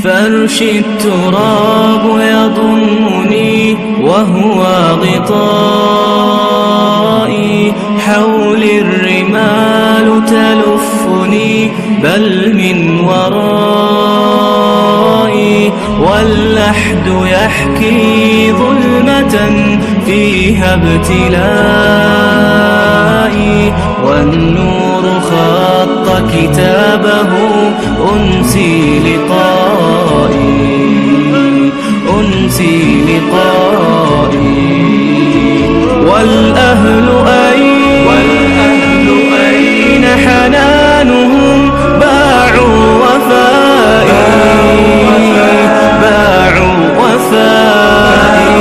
فرشي التراب يضمني وهو غطائي، حولي الرمال تلفني بل من ورائي، واللحد يحكي ظلمة فيها ابتلائي، والنور خط كتابه أنسي لقائي، أنسي لقائي. والأهل أين حنانهم؟ باعوا وفائي، باعوا وفائي،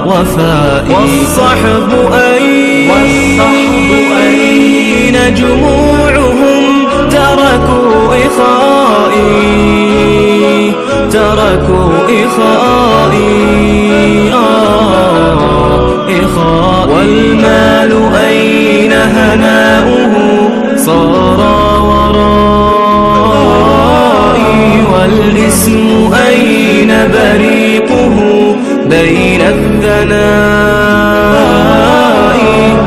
وفائي. والصحب أين جموعهم؟ تركوا إخائي، تركوا إخائي، إخائي. والمال أين هناؤه؟ صار ورائي. والاسم أين بريقه؟ بين الثناء.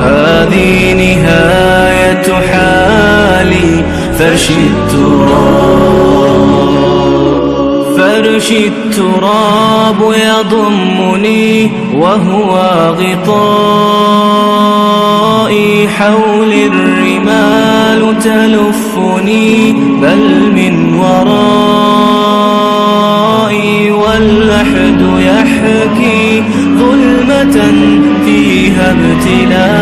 هذه نهاية حالي، فرشي التراب يضمني وهو غطائي، حولي الرمال تلفني بل من ورائي، واللحد يحكي ظلمة فيها ابتلائي،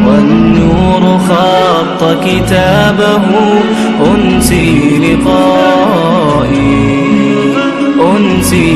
والنور خط كتابه أنسي لقائي، أنسي